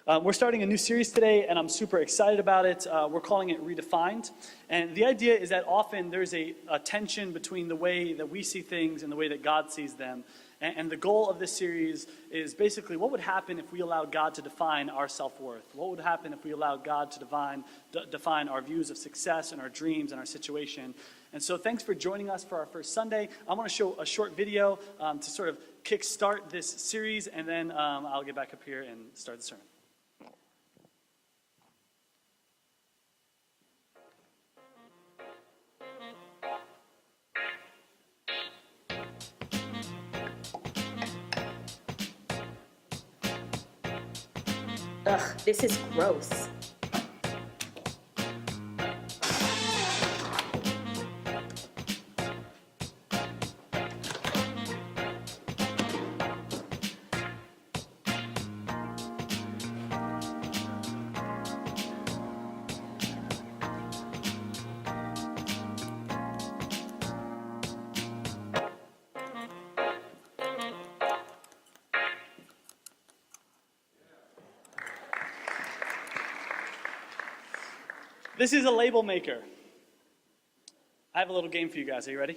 We're starting a new series today, and I'm super excited about it. We're calling it Redefined. And the idea is that often there's a tension between the way that we see things and the way that God sees them. And the goal of this series is basically what would happen if we allowed God to define our self-worth? What would happen if we allowed God to define our views of success and our dreams and our situation? And so thanks for joining us for our first Sunday. I want to show a short video to sort of kickstart this series, and then I'll get back up here and start the sermon. Ugh, this is gross. This is a label maker. I have a little game for you guys. Are you ready?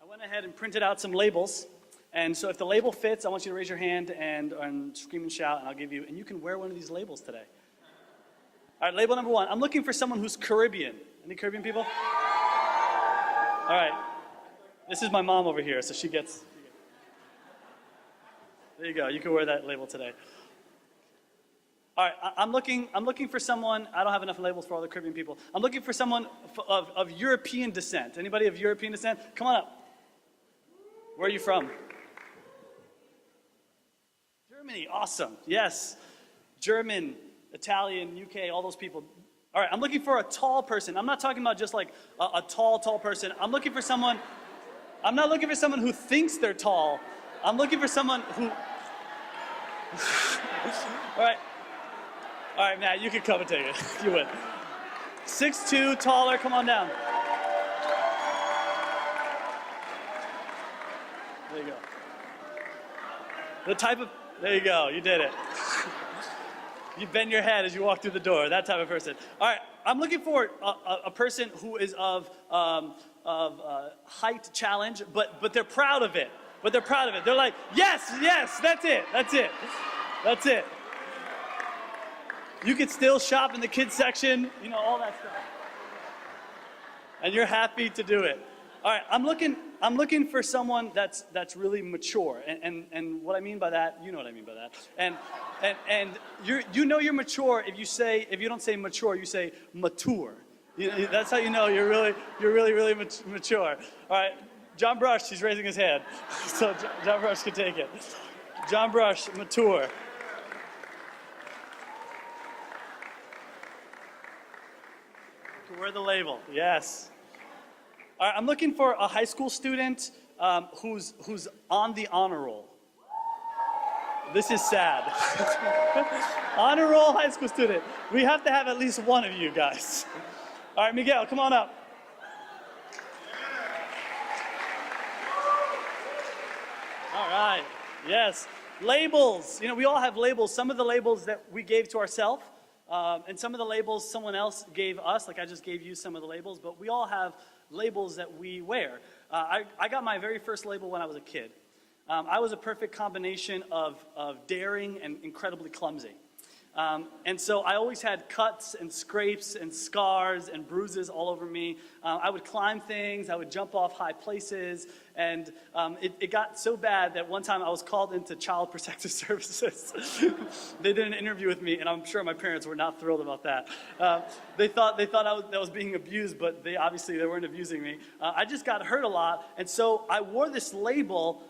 I went ahead and printed out some labels. And so if the label fits, I want you to raise your hand and scream and shout, and I'll give you, and you can wear one of these labels today. All right, label number 1. I'm looking for someone who's Caribbean. Any Caribbean people? All right. This is my mom over here, so she gets. There you go. You can wear that label today. All right, I'm looking for someone. I don't have enough labels for all the Caribbean people. I'm looking for someone of European descent. Anybody of European descent? Come on up. Where are you from? Germany. Awesome. Yes. German, Italian, UK, all those people. All right, I'm looking for a tall person. I'm not talking about just like a tall person. I'm not looking for someone who thinks they're tall. I'm looking for someone who... All right, Matt, you can come and take it. You win. 6'2", taller, come on down. There you go. There you go, you did it. You bend your head as you walk through the door, that type of person. All right, I'm looking for a person who is of height challenge, but they're proud of it. They're like, yes, that's it. You could still shop in the kids section, all that stuff. And you're happy to do it. All right, I'm looking for someone that's really mature. And what I mean by that, you know what I mean by that. And you're mature if you don't say mature, you say mature. That's how you know you're really mature. All right, John Brush, he's raising his hand. So John Brush can take it. John Brush, mature. Wear the label, yes. All right, I'm looking for a high school student who's on the honor roll. This is sad. Honor roll high school student. We have to have at least one of you guys. All right, Miguel, come on up. All right, yes. Labels, we all have labels. Some of the labels that we gave to ourselves, and some of the labels someone else gave us, like I just gave you some of the labels, but we all have labels that we wear. I got my very first label when I was a kid. I was a perfect combination of daring and incredibly clumsy. And so I always had cuts and scrapes and scars and bruises all over me. I would climb things, I would jump off high places, and it got so bad that one time I was called into Child Protective Services. They did an interview with me, and I'm sure my parents were not thrilled about that. They thought I was being abused, but they weren't abusing me. I just got hurt a lot, and so I wore this label,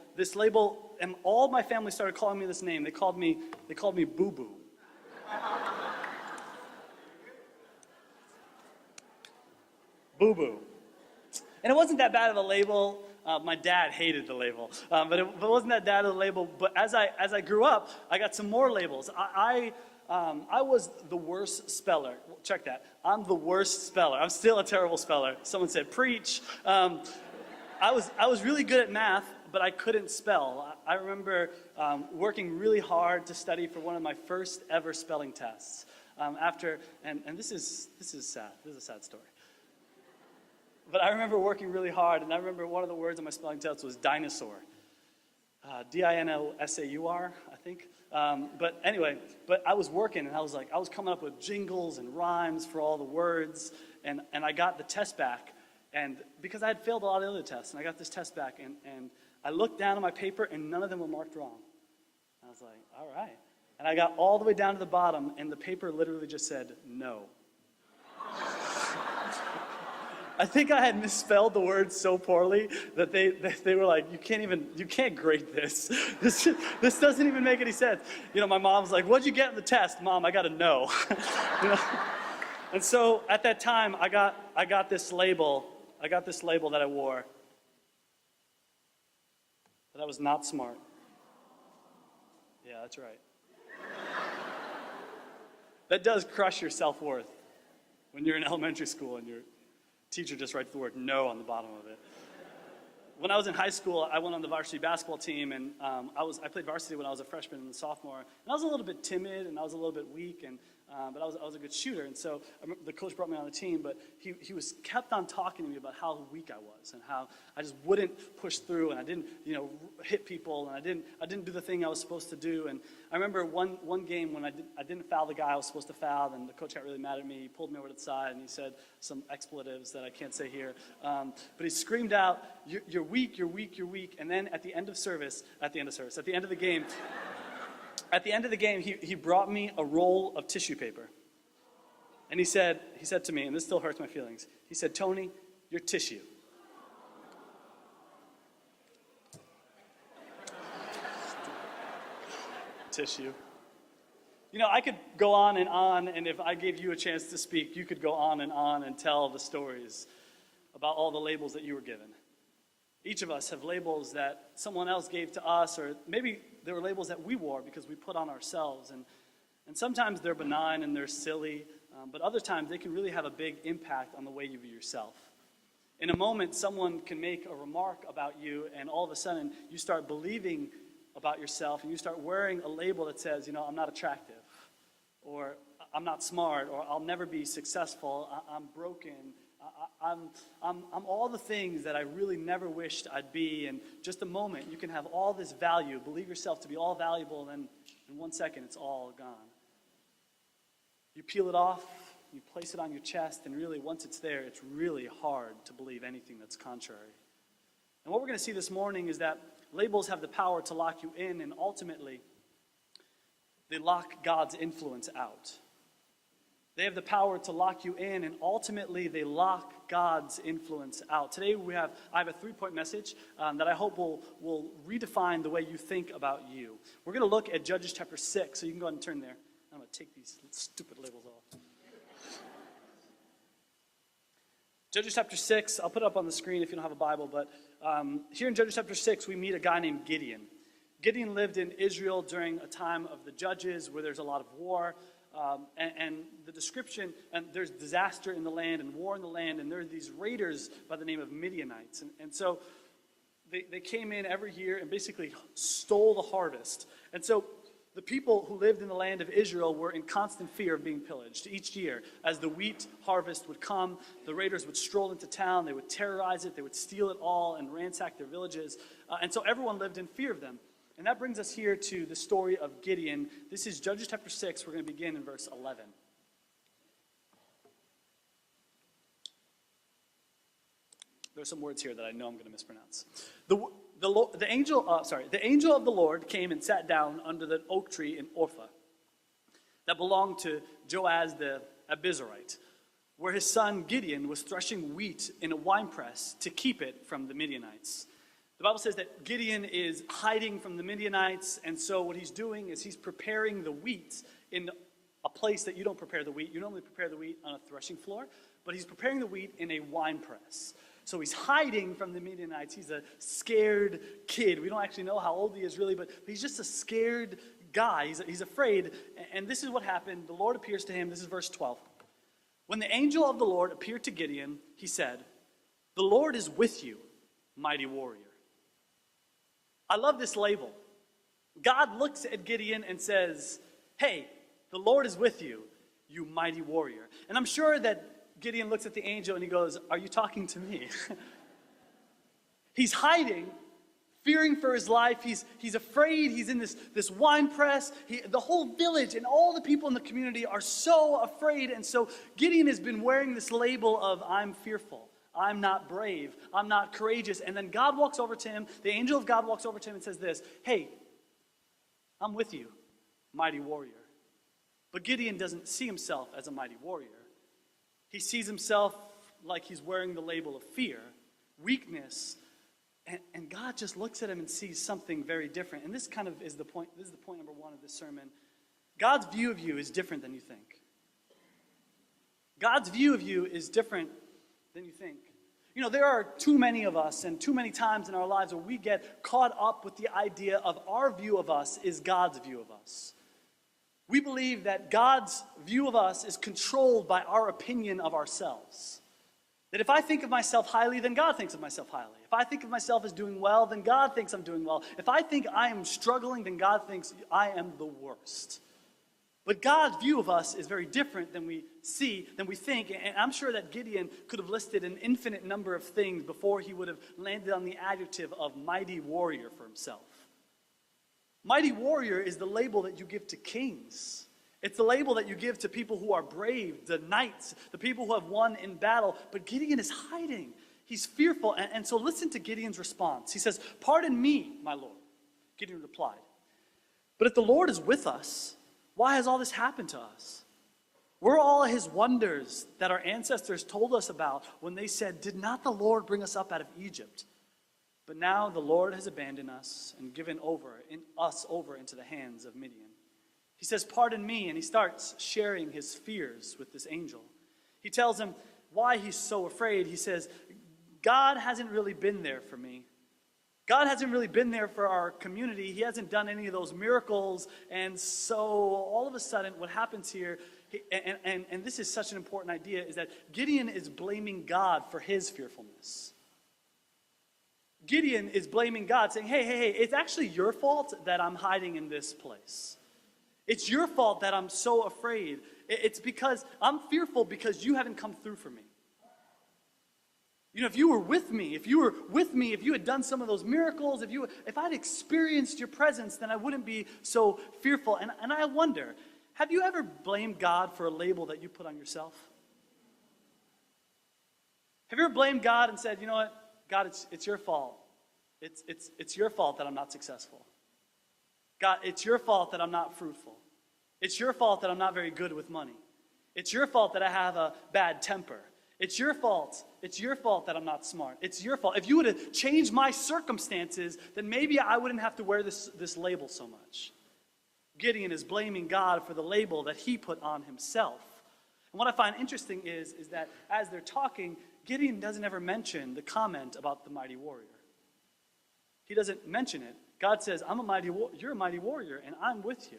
and all my family started calling me this name. They called me Boo Boo. Boo Boo. And it wasn't that bad of a label. My dad hated the label, but it wasn't that bad of a label. But as I grew up, I got some more labels. I was the worst speller. Check that. I'm the worst speller. I'm still a terrible speller. Someone said preach. I was really good at math, but I couldn't spell. I remember working really hard to study for one of my first ever spelling tests. And this is sad. This is a sad story. But I remember working really hard, and I remember one of the words on my spelling test was dinosaur. Dinosaur, I think. But anyway, I was working, and I was coming up with jingles and rhymes for all the words, and I got the test back, and because I had failed a lot of the other tests, and I got this test back, and I looked down at my paper, and none of them were marked wrong. I was like, all right. And I got all the way down to the bottom, and the paper literally just said, no. I think I had misspelled the word so poorly that they were like, you can't grade this. This doesn't even make any sense. You know, my mom's like, what'd you get in the test? Mom, I got a no. You know? And so at that time, I got this label that I wore, that I was not smart. Yeah, that's right. That does crush your self-worth when you're in elementary school and your teacher just writes the word no on the bottom of it. When I was in high school, I went on the varsity basketball team, and I played varsity when I was a freshman and a sophomore. And I was a little bit timid, and I was a little bit weak, but I was a good shooter. And so the coach brought me on the team, but he kept on talking to me about how weak I was and how I just wouldn't push through, and I didn't hit people, and I didn't do the thing I was supposed to do. And I remember one game when I didn't foul the guy I was supposed to foul, and the coach got really mad at me. He pulled me over to the side, and he said some expletives that I can't say here. But he screamed out, "You're weak, you're weak, you're weak." And then at the end of the game, he brought me a roll of tissue paper. And he said to me, and this still hurts my feelings, he said, "Tony, you're tissue." Tissue. You know, I could go on, and if I gave you a chance to speak, you could go on and tell the stories about all the labels that you were given. Each of us have labels that someone else gave to us, or maybe there were labels that we wore because we put on ourselves. And sometimes they're benign and they're silly, but other times they can really have a big impact on the way you view yourself. In a moment, someone can make a remark about you, and all of a sudden you start believing about yourself, and you start wearing a label that says, I'm not attractive, or I'm not smart, or I'll never be successful, I'm broken, I'm all the things that I really never wished I'd be. And just a moment, you can have all this value, believe yourself to be all valuable, and then in 1 second, it's all gone. You peel it off, you place it on your chest, and really, once it's there, it's really hard to believe anything that's contrary. And what we're going to see this morning is that labels have the power to lock you in, and ultimately, they lock God's influence out. They have the power to lock you in, and ultimately they lock God's influence out. Today I have a 3-point message that I hope will redefine the way you think about you. We're going to look at Judges chapter 6, so you can go ahead and turn there. I'm going to take these stupid labels off. Judges chapter 6, I'll put it up on the screen if you don't have a Bible, but here in Judges chapter 6 we meet a guy named Gideon. Gideon lived in Israel during a time of the Judges where there's a lot of war. And the description, and there's disaster in the land and war in the land, and there are these raiders by the name of Midianites. And so they came in every year and basically stole the harvest. And so the people who lived in the land of Israel were in constant fear of being pillaged each year. As the wheat harvest would come, the raiders would stroll into town, they would terrorize it, they would steal it all and ransack their villages. And so everyone lived in fear of them. And that brings us here to the story of Gideon. This is Judges chapter 6. We're going to begin in verse 11. There are some words here that I know I'm going to mispronounce. The angel of the Lord came and sat down under the oak tree in Ophrah that belonged to Joaz the Abiezrite, where his son Gideon was threshing wheat in a winepress to keep it from the Midianites. The Bible says that Gideon is hiding from the Midianites, and so what he's doing is he's preparing the wheat in a place that you don't prepare the wheat. You normally prepare the wheat on a threshing floor, but he's preparing the wheat in a winepress. So he's hiding from the Midianites. He's a scared kid. We don't actually know how old he is really, but he's just a scared guy. He's afraid, and this is what happened. The Lord appears to him. This is verse 12. When the angel of the Lord appeared to Gideon, he said, "The Lord is with you, mighty warrior." I love this label. God looks at Gideon and says, hey, the Lord is with you, you mighty warrior. And I'm sure that Gideon looks at the angel and he goes, are you talking to me? He's hiding, fearing for his life. He's afraid. He's in this wine press. The whole village and all the people in the community are so afraid. And so Gideon has been wearing this label of, I'm fearful. I'm not brave. I'm not courageous. And then God walks over to him. The angel of God walks over to him and says this, hey, I'm with you, mighty warrior. But Gideon doesn't see himself as a mighty warrior. He sees himself like he's wearing the label of fear, weakness, and God just looks at him and sees something very different. And this kind of is the point. This is the point number one of this sermon. God's view of you is different than you think. God's view of you is different than you think. You know, there are too many of us and too many times in our lives where we get caught up with the idea of our view of us is God's view of us. We believe that God's view of us is controlled by our opinion of ourselves. That if I think of myself highly, then God thinks of myself highly. If I think of myself as doing well, then God thinks I'm doing well. If I think I am struggling, then God thinks I am the worst. But God's view of us is very different than we see, than we think. And I'm sure that Gideon could have listed an infinite number of things before he would have landed on the adjective of mighty warrior for himself. Mighty warrior is the label that you give to kings. It's the label that you give to people who are brave, the knights, the people who have won in battle. But Gideon is hiding. He's fearful. And so listen to Gideon's response. He says, pardon me, my Lord. Gideon replied, but if the Lord is with us, why has all this happened to us? We're all his wonders that our ancestors told us about when they said, did not the Lord bring us up out of Egypt? But now the Lord has abandoned us and given us over into the hands of Midian. He says, pardon me, and he starts sharing his fears with this angel. He tells him why he's so afraid. He says, God hasn't really been there for me. God hasn't really been there for our community. He hasn't done any of those miracles. And so all of a sudden what happens here, and this is such an important idea, is that Gideon is blaming God for his fearfulness. Gideon is blaming God, saying, hey, it's actually your fault that I'm hiding in this place. It's your fault that I'm so afraid. It's because I'm fearful because you haven't come through for me. You know, if you were with me, if you had done some of those miracles, if I'd experienced your presence, then I wouldn't be so fearful. And I wonder, have you ever blamed God for a label that you put on yourself? Have you ever blamed God and said, you know what, God, it's your fault. It's your fault that I'm not successful. God, it's your fault that I'm not fruitful. It's your fault that I'm not very good with money. It's your fault that I have a bad temper. It's your fault. It's your fault that I'm not smart. It's your fault. If you would have changed my circumstances, then maybe I wouldn't have to wear this label so much. Gideon is blaming God for the label that he put on himself. And what I find interesting is that as they're talking, Gideon doesn't ever mention the comment about the mighty warrior. He doesn't mention it. God says, you're a mighty warrior, and I'm with you.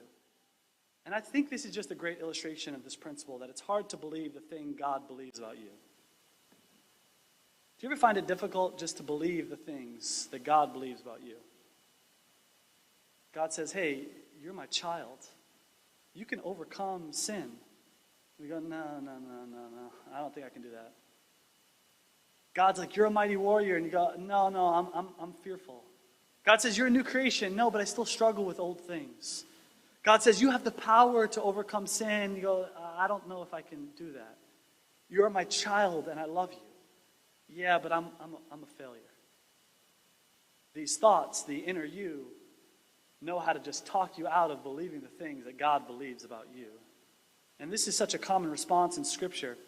And I think this is just a great illustration of this principle, that it's hard to believe the thing God believes about you. Do you ever find it difficult just to believe the things that God believes about you? God says, hey, you're my child. You can overcome sin. We go, no, I don't think I can do that. God's like, you're a mighty warrior, and you go, no, I'm fearful. God says, you're a new creation. No, but I still struggle with old things. God says, you have the power to overcome sin. You go, I don't know if I can do that. You're my child, and I love you. Yeah, but I'm a failure. These thoughts, the inner you, know how to just talk you out of believing the things that God believes about you. And this is such a common response in Scripture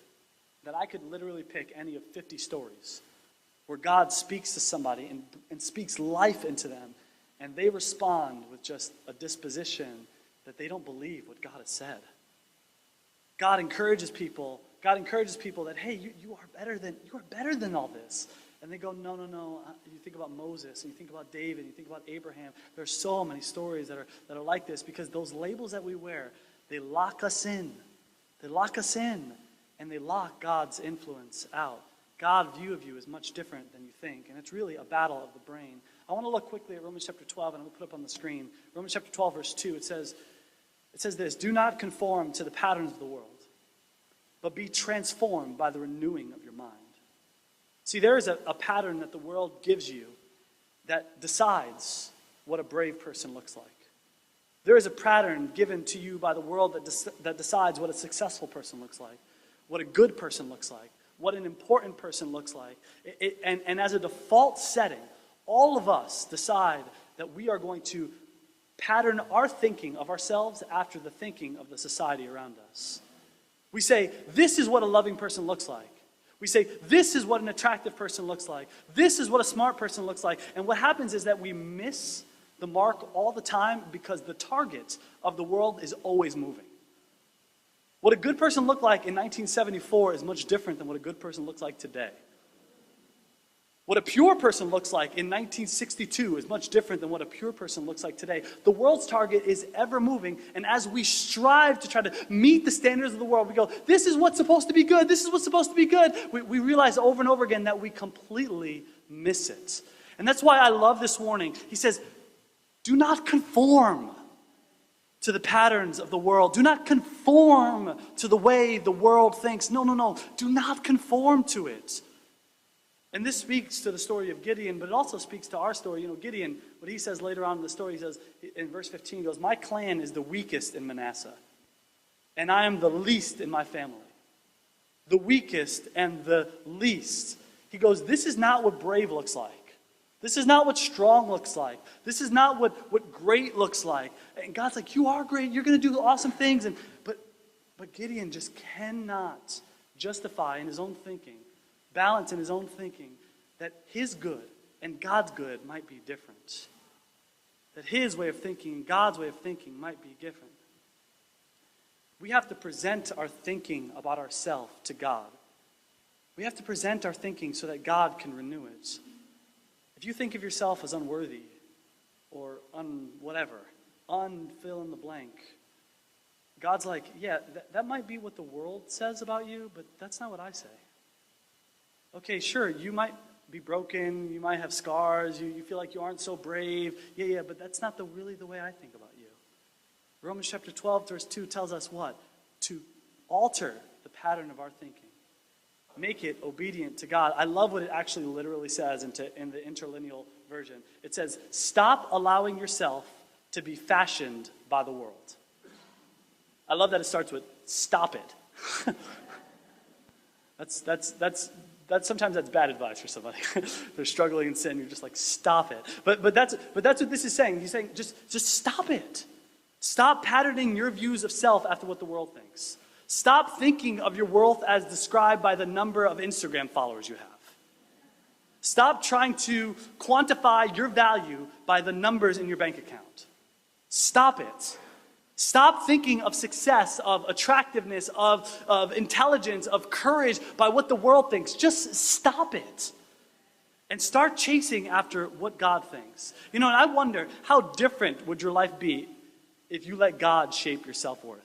that I could literally pick any of 50 stories where God speaks to somebody and speaks life into them, and they respond with just a disposition that they don't believe what God has said. God encourages people that, hey, you are better than all this. And they go, no. You think about Moses, and you think about David, and you think about Abraham. There are so many stories that are like this, because those labels that we wear, they lock us in. They lock us in, and they lock God's influence out. God's view of you is much different than you think, and it's really a battle of the brain. I want to look quickly at Romans chapter 12, and I'm going to put up on the screen. Romans chapter 12, verse 2, it says this, "Do not conform to the patterns of the world, but be transformed by the renewing of your mind." See, there is a pattern that the world gives you that decides what a brave person looks like. There is a pattern given to you by the world that decides what a successful person looks like, what a good person looks like, what an important person looks like. And as a default setting, all of us decide that we are going to pattern our thinking of ourselves after the thinking of the society around us. We say, this is what a loving person looks like. We say, this is what an attractive person looks like. This is what a smart person looks like. And what happens is that we miss the mark all the time because the target of the world is always moving. What a good person looked like in 1974 is much different than what a good person looks like today. What a pure person looks like in 1962 is much different than what a pure person looks like today. The world's target is ever moving, and as we strive to try to meet the standards of the world, we go, this is what's supposed to be good, this is what's supposed to be good. We realize over and over again that we completely miss it. And that's why I love this warning. He says, do not conform to the patterns of the world. Do not conform to the way the world thinks. No. Do not conform to it. And this speaks to the story of Gideon, but it also speaks to our story. You know, Gideon, what he says later on in the story, he says, in verse 15, he goes, "My clan is the weakest in Manasseh, and I am the least in my family." The weakest and the least. He goes, this is not what brave looks like. This is not what strong looks like. This is not what great looks like. And God's like, you are great. You're going to do awesome things. But Gideon just cannot justify in his own thinking, balance in his own thinking, that his good and God's good might be different. That his way of thinking and God's way of thinking might be different. We have to present our thinking about ourselves to God. We have to present our thinking so that God can renew it. If you think of yourself as unworthy or fill in the blank, God's like, yeah, that might be what the world says about you, but that's not what I say. Okay, sure, you might be broken, you might have scars, you feel like you aren't so brave. Yeah, but that's not really the way I think about you. Romans chapter 12, verse 2 tells us what? To alter the pattern of our thinking. Make it obedient to God. I love what it actually literally says in the interlineal version. It says, stop allowing yourself to be fashioned by the world. I love that it starts with, stop it. Sometimes that's bad advice for somebody. They're struggling in sin. You're just like, stop it. But that's what this is saying. He's saying, just stop it. Stop patterning your views of self after what the world thinks. Stop thinking of your worth as described by the number of Instagram followers you have. Stop trying to quantify your value by the numbers in your bank account. Stop it. Stop thinking of success, of attractiveness, of intelligence, of courage by what the world thinks. Just stop it. And start chasing after what God thinks. You know, and I wonder, how different would your life be if you let God shape your self-worth?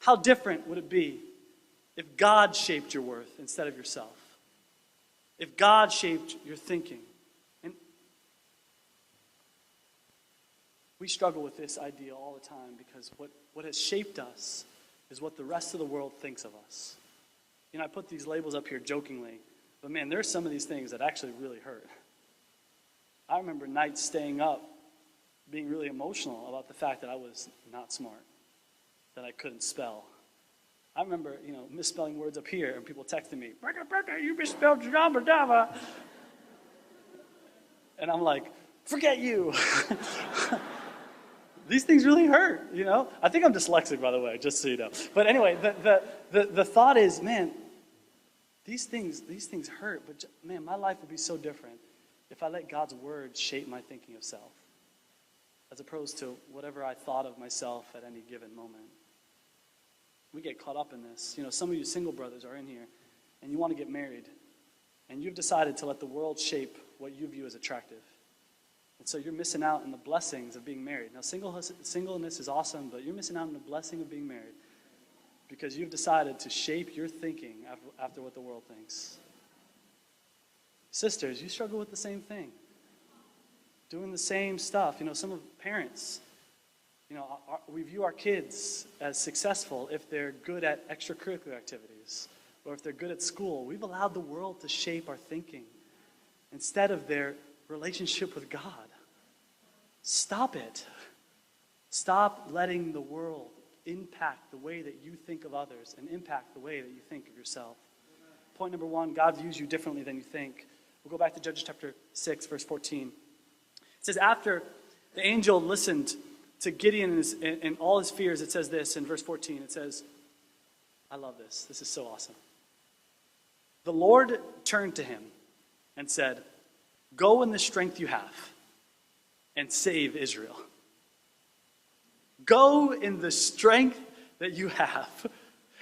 How different would it be if God shaped your worth instead of yourself? If God shaped your thinking? And we struggle with this idea all the time because what has shaped us is what the rest of the world thinks of us. You know, I put these labels up here jokingly, but man, there are some of these things that actually really hurt. I remember nights staying up being really emotional about the fact that I was not smart, that I couldn't spell. I remember, misspelling words up here and people texting me, "You misspelled Jamba Dava." And I'm like, forget you. These things really hurt, I think I'm dyslexic, by the way, just so you know. But anyway, the thought is, man, these things hurt, but man, my life would be so different if I let God's word shape my thinking of self, as opposed to whatever I thought of myself at any given moment. We get caught up in this. Some of you single brothers are in here, and you want to get married, and you've decided to let the world shape what you view as attractive. And so you're missing out on the blessings of being married. Now, singleness is awesome, but you're missing out on the blessing of being married because you've decided to shape your thinking after what the world thinks. Sisters, you struggle with the same thing. Doing the same stuff. Some of parents, we view our kids as successful if they're good at extracurricular activities or if they're good at school. We've allowed the world to shape our thinking instead of their relationship with God. Stop it. Stop letting the world impact the way that you think of others and impact the way that you think of yourself. Point number 1, God views you differently than you think. We'll go back to Judges chapter 6, verse 14. It says, after the angel listened to Gideon and all his fears, it says this in verse 14. It says, I love this. This is so awesome. The Lord turned to him and said, go in the strength you have and save Israel. Go in the strength that you have.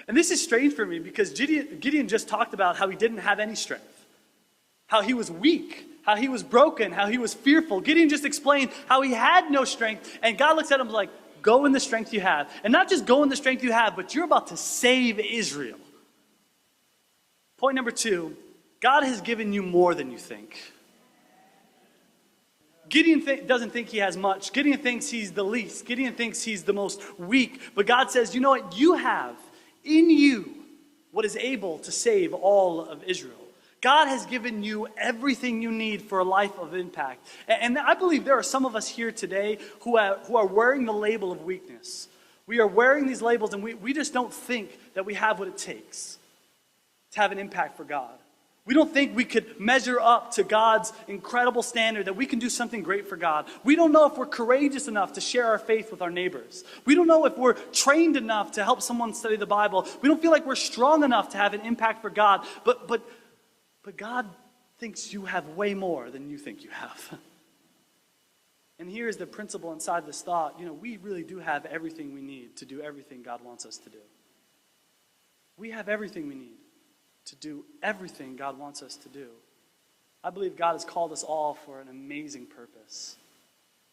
And this is strange for me because Gideon just talked about how he didn't have any strength, how he was weak, how he was broken, how he was fearful. Gideon just explained how he had no strength, and God looks at him like, go in the strength you have. And not just go in the strength you have, but you're about to save Israel. Point number 2, God has given you more than you think. Gideon doesn't think he has much. Gideon thinks he's the least. Gideon thinks he's the most weak. But God says, you know what? You have in you what is able to save all of Israel. God has given you everything you need for a life of impact. And I believe there are some of us here today who are wearing the label of weakness. We are wearing these labels and we just don't think that we have what it takes to have an impact for God. We don't think we could measure up to God's incredible standard, that we can do something great for God. We don't know if we're courageous enough to share our faith with our neighbors. We don't know if we're trained enough to help someone study the Bible. We don't feel like we're strong enough to have an impact for God. But God thinks you have way more than you think you have. And here's the principle inside this thought. We really do have everything we need to do everything God wants us to do. We have everything we need to do everything God wants us to do. I believe God has called us all for an amazing purpose,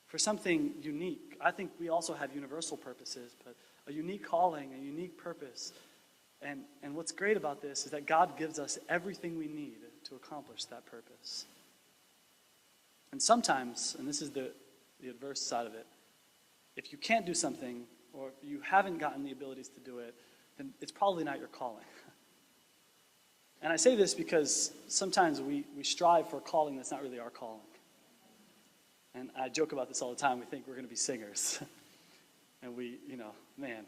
for something unique. I think we also have universal purposes, but a unique calling, a unique purpose. And what's great about this is that God gives us everything we need to accomplish that purpose. And sometimes, and this is the adverse side of it, if you can't do something or if you haven't gotten the abilities to do it, then it's probably not your calling. And I say this because sometimes we strive for a calling that's not really our calling. And I joke about this all the time. We think we're going to be singers. And man,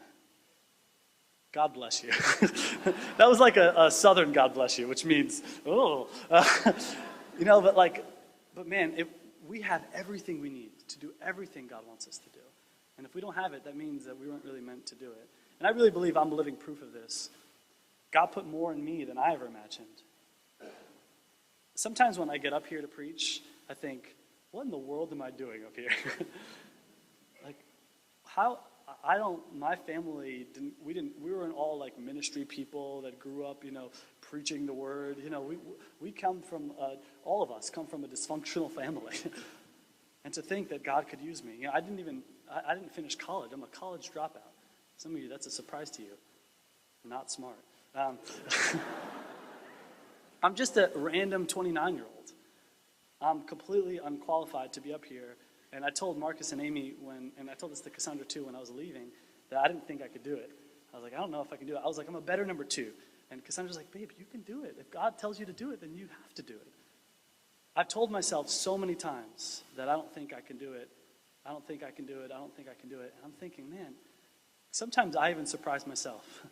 God bless you. That was like a southern God bless you, which means, but man, we have everything we need to do everything God wants us to do. And if we don't have it, that means that we weren't really meant to do it. And I really believe I'm living proof of this. God put more in me than I ever imagined. Sometimes when I get up here to preach, I think, what in the world am I doing up here? My family we weren't all like ministry people that grew up, preaching the word. We come from, all of us come from a dysfunctional family. And to think that God could use me. I didn't finish college. I'm a college dropout. Some of you, that's a surprise to you. Not smart. I'm just a random 29-year-old. I'm completely unqualified to be up here. And I told Marcus and Amy and I told this to Cassandra too when I was leaving, that I didn't think I could do it. I was like, I don't know if I can do it. I was like, I'm a better number 2. And Cassandra's like, babe, you can do it. If God tells you to do it, then you have to do it. I've told myself so many times that I don't think I can do it. I don't think I can do it. I don't think I can do it. And I'm thinking, man, sometimes I even surprise myself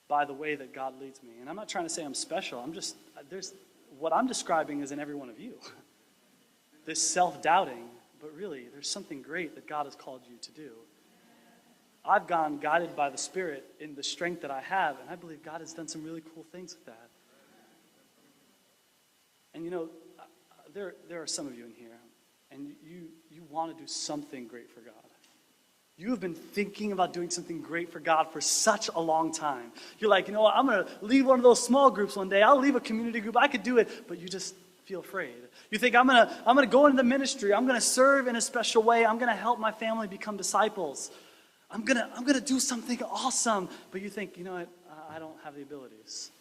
by the way that God leads me. And I'm not trying to say I'm special. What I'm describing is in every one of you. This self-doubting, but really, there's something great that God has called you to do. I've gone guided by the Spirit in the strength that I have, and I believe God has done some really cool things with that. And there are some of you in here, and you want to do something great for God. You have been thinking about doing something great for God for such a long time. You're like, what, I'm going to leave one of those small groups one day. I'll leave a community group. I could do it, but you just feel afraid. You think, I'm gonna go into the ministry. I'm gonna serve in a special way. I'm gonna help my family become disciples. I'm gonna do something awesome. But you think, I don't have the abilities.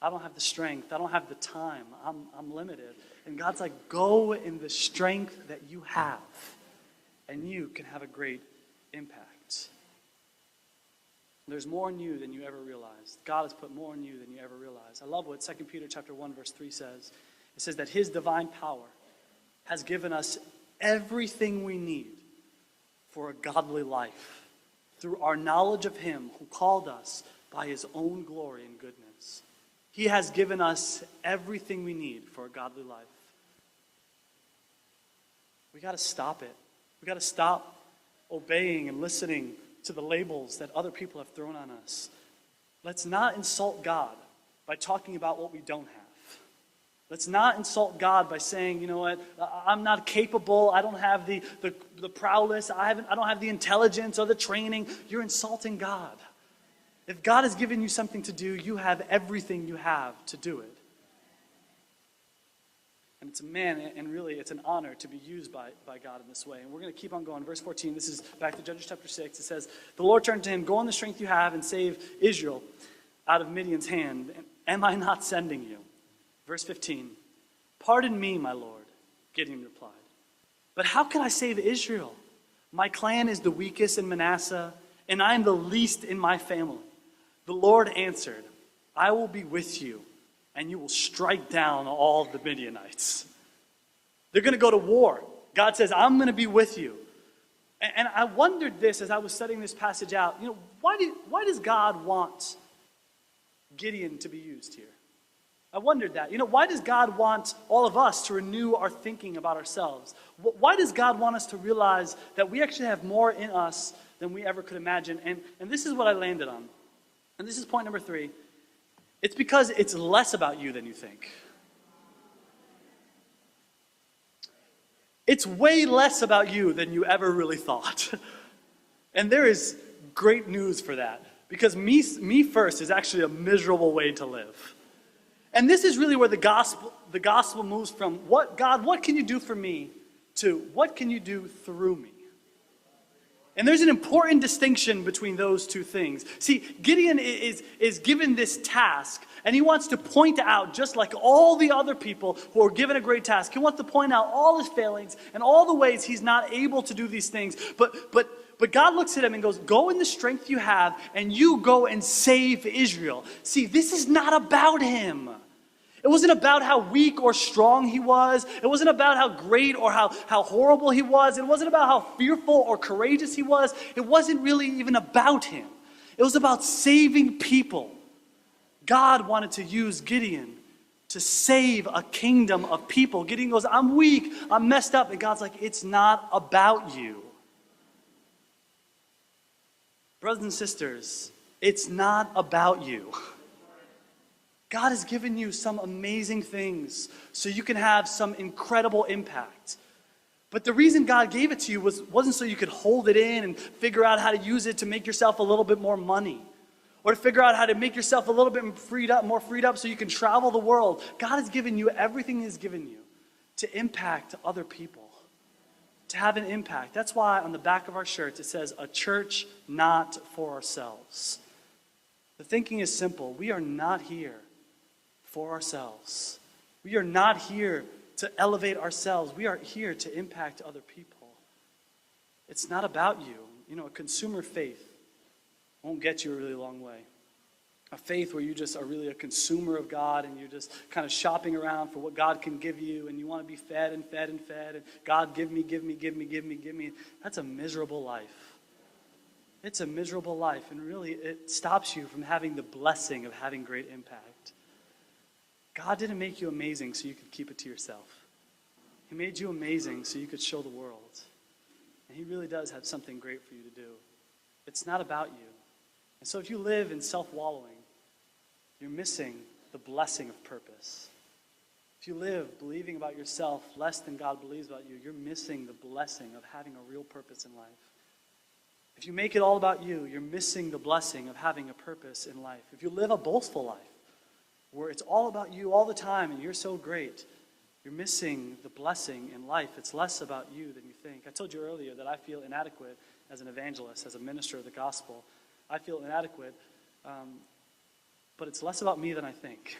I don't have the strength. I don't have the time. I'm limited. And God's like, go in the strength that you have, and you can have a great impact. There's more in you than you ever realized. God has put more in you than you ever realized. I love what 2 Peter chapter 1, verse 3 says. It says that his divine power has given us everything we need for a godly life through our knowledge of him who called us by his own glory and goodness. He has given us everything we need for a godly life. We got to stop it. We got to stop obeying and listening to the labels that other people have thrown on us. Let's not insult God by talking about what we don't have. Let's not insult God by saying, you know what, I'm not capable, I don't have the prowess, I don't have the intelligence or the training. You're insulting God. If God has given you something to do, you have everything you have to do it. And and really it's an honor to be used by God in this way. And we're going to keep on going. Verse 14, this is back to Judges chapter 6. It says, the Lord turned to him, go in the strength you have and save Israel out of Midian's hand. Am I not sending you? Verse 15, pardon me, my Lord, Gideon replied. But how can I save Israel? My clan is the weakest in Manasseh, and I am the least in my family. The Lord answered, I will be with you, and you will strike down all the Midianites. They're going to go to war. God says, I'm going to be with you. And I wondered this as I was studying this passage out. You know, why does God want Gideon to be used here? I wondered that. You know, why does God want all of us to renew our thinking about ourselves? Why does God want us to realize that we actually have more in us than we ever could imagine? And this is what I landed on. And this is point number 3. It's because it's less about you than you think. It's way less about you than you ever really thought. And there is great news for that. Because me first is actually a miserable way to live. And this is really where the gospel moves from, what can you do for me, to what can you do through me? And there's an important distinction between those two things. See, Gideon is given this task, and he wants to point out, just like all the other people who are given a great task, he wants to point out all his failings and all the ways he's not able to do these things. But God looks at him and goes, go in the strength you have, and you go and save Israel. See, this is not about him. It wasn't about how weak or strong he was. It wasn't about how great or how horrible he was. It wasn't about how fearful or courageous he was. It wasn't really even about him. It was about saving people. God wanted to use Gideon to save a kingdom of people. Gideon goes, I'm weak, I'm messed up. And God's like, it's not about you. Brothers and sisters, it's not about you. God has given you some amazing things so you can have some incredible impact. But the reason God gave it to you wasn't so you could hold it in and figure out how to use it to make yourself a little bit more money, or to figure out how to make yourself a little bit more freed up so you can travel the world. God has given you everything He's given you to impact other people, to have an impact. That's why on the back of our shirts it says, a church not for ourselves. The thinking is simple. We are not here for ourselves. We are not here to elevate ourselves. We are here to impact other people. It's not about you. You know, a consumer faith won't get you a really long way. A faith where you just are really a consumer of God and you're just kind of shopping around for what God can give you and you want to be fed and fed and fed and God give me. That's a miserable life. It's a miserable life, and really it stops you from having the blessing of having great impact. God didn't make you amazing so you could keep it to yourself. He made you amazing so you could show the world. And He really does have something great for you to do. It's not about you. And so if you live in self-wallowing, you're missing the blessing of purpose. If you live believing about yourself less than God believes about you, you're missing the blessing of having a real purpose in life. If you make it all about you, you're missing the blessing of having a purpose in life. If you live a boastful life, where it's all about you all the time and you're so great, you're missing the blessing in life. It's less about you than you think. I told you earlier that I feel inadequate as an evangelist, as a minister of the gospel. I feel inadequate but it's less about me than I think.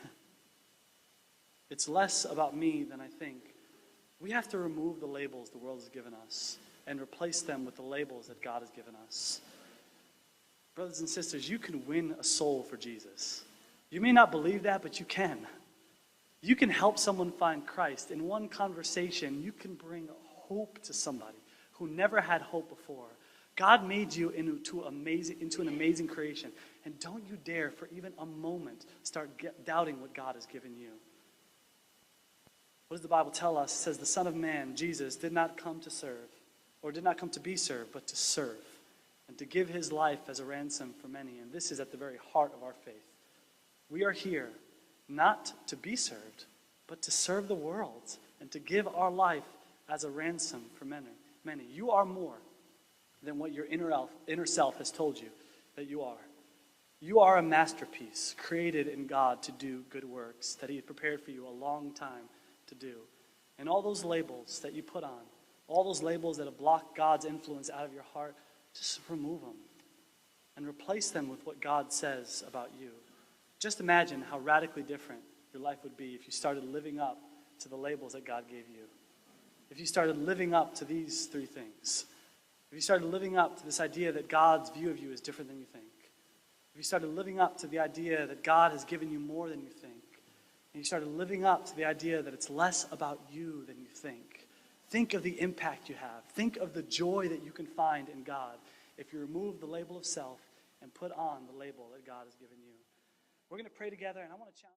It's less about me than I think. We have to remove the labels the world has given us and replace them with the labels that God has given us. Brothers and sisters, you can win a soul for Jesus. You may not believe that, but you can. You can help someone find Christ. In one conversation, you can bring hope to somebody who never had hope before. God made you into an amazing creation. And don't you dare for even a moment start doubting what God has given you. What does the Bible tell us? It says the Son of Man, Jesus, did not come to serve, or did not come to be served, but to serve, and to give his life as a ransom for many. And this is at the very heart of our faith. We are here not to be served, but to serve the world and to give our life as a ransom for many. You are more than what your inner self has told you that you are. You are a masterpiece created in God to do good works that he had prepared for you a long time to do. And all those labels that you put on, all those labels that have blocked God's influence out of your heart, just remove them and replace them with what God says about you. Just imagine how radically different your life would be if you started living up to the labels that God gave you. If you started living up to these three things. If you started living up to this idea that God's view of you is different than you think. If you started living up to the idea that God has given you more than you think. And you started living up to the idea that it's less about you than you think. Think of the impact you have. Think of the joy that you can find in God if you remove the label of self and put on the label that God has given you. We're going to pray together, and I want to challenge